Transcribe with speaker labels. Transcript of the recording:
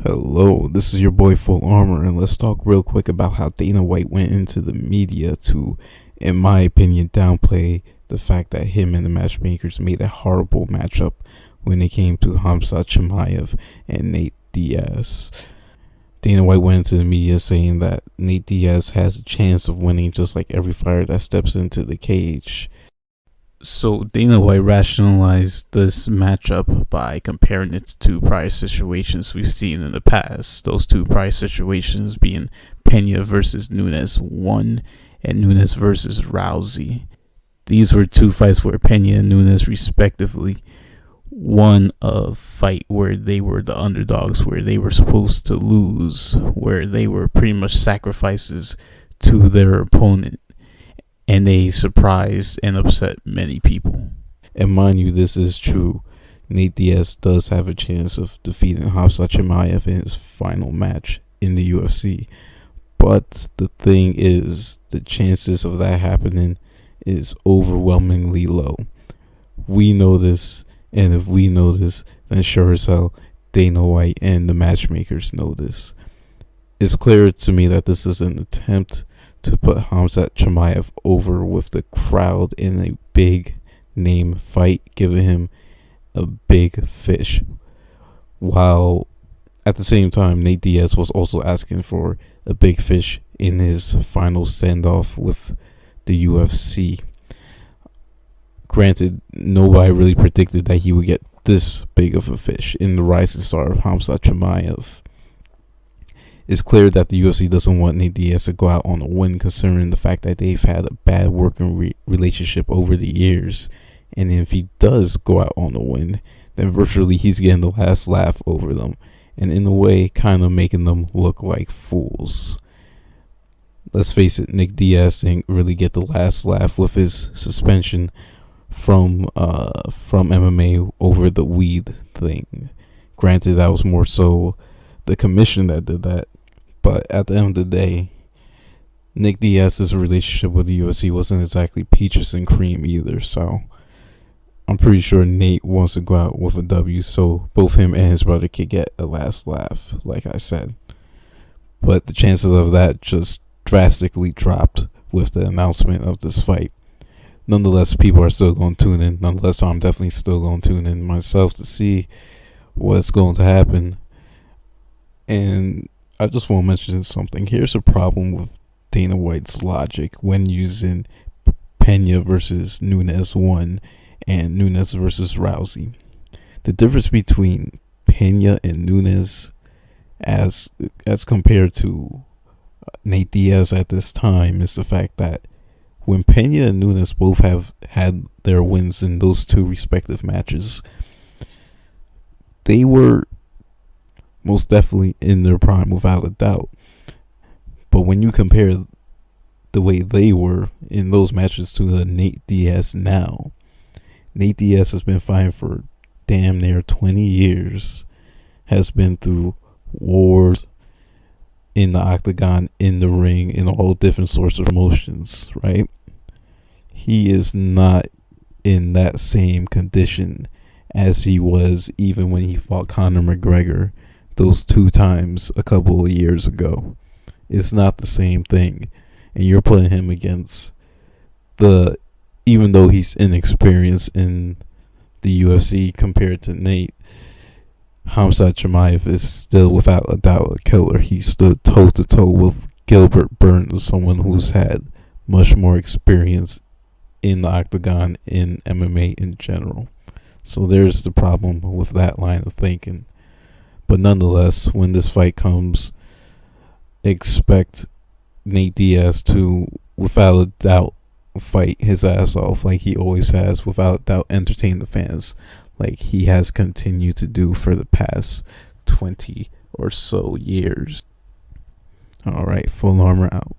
Speaker 1: Hello, this is your boy Full Armor, and let's talk real quick about how Dana White went into the media to, in my opinion, downplay the fact that him and the matchmakers made a horrible matchup when it came to Khamzat Chimaev and Nate Diaz. Dana White went into the media saying that Nate Diaz has a chance of winning just like every fighter that steps into the cage. So Dana White rationalized this matchup by comparing it to prior situations we've seen in the past. Those two prior situations being Pena versus Nunes 1 and Nunes versus Rousey. These were two fights where Pena and Nunes respectively won a fight where they were the underdogs, where they were supposed to lose, where they were pretty much sacrifices to their opponent, and they surprised and upset many people. And mind you, this is true. Nate Diaz does have a chance of defeating Khamzat Chimaev in his final match in the UFC. But the thing is, the chances of that happening is overwhelmingly low. We know this, and if we know this, then sure as hell, Dana White and the matchmakers know this. It's clear to me that this is an attempt to put Khamzat Chimaev over with the crowd in a big name fight, giving him a big fish. While at the same time, Nate Diaz was also asking for a big fish in his final send-off with the UFC. Granted, nobody really predicted that he would get this big of a fish in the rising star of Khamzat Chimaev. It's clear that the UFC doesn't want Nate Diaz to go out on a win, considering the fact that they've had a bad working relationship over the years. And if he does go out on a win, then virtually he's getting the last laugh over them, and in a way kind of making them look like fools. Let's face it, Nick Diaz didn't really get the last laugh with his suspension from MMA over the weed thing. Granted, that was more so the commission that did that. But at the end of the day, Nick Diaz's relationship with the UFC wasn't exactly peaches and cream either. So I'm pretty sure Nate wants to go out with a W so both him and his brother could get a last laugh, like I said. But the chances of that just drastically dropped with the announcement of this fight. Nonetheless, people are still going to tune in. Nonetheless, I'm definitely still going to tune in myself to see what's going to happen. And I just want to mention something. Here's a problem with Dana White's logic when using Pena versus Nunes 1 and Nunes versus Rousey. The difference between Pena and Nunes as compared to Nate Diaz at this time is the fact that when Pena and Nunes both have had their wins in those two respective matches, they were most definitely in their prime without a doubt. But when you compare the way they were in those matches to the Nate Diaz now, Nate Diaz has been fighting for damn near 20 years, has been through wars in the octagon, in the ring, in all different sorts of emotions, right? He is not in that same condition as he was even when he fought Conor McGregor those two times a couple of years ago. It's not the same thing. And you're putting him against even though he's inexperienced in the UFC compared to Nate, Khamzat Chimaev is still without a doubt a killer. He stood toe to toe with Gilbert Burns, someone who's had much more experience in the octagon, in MMA in general. So there's the problem with that line of thinking. But nonetheless, when this fight comes, expect Nate Diaz to, without a doubt, fight his ass off like he always has, without a doubt entertain the fans like he has continued to do for the past 20 or so years. Alright, Full Armor out.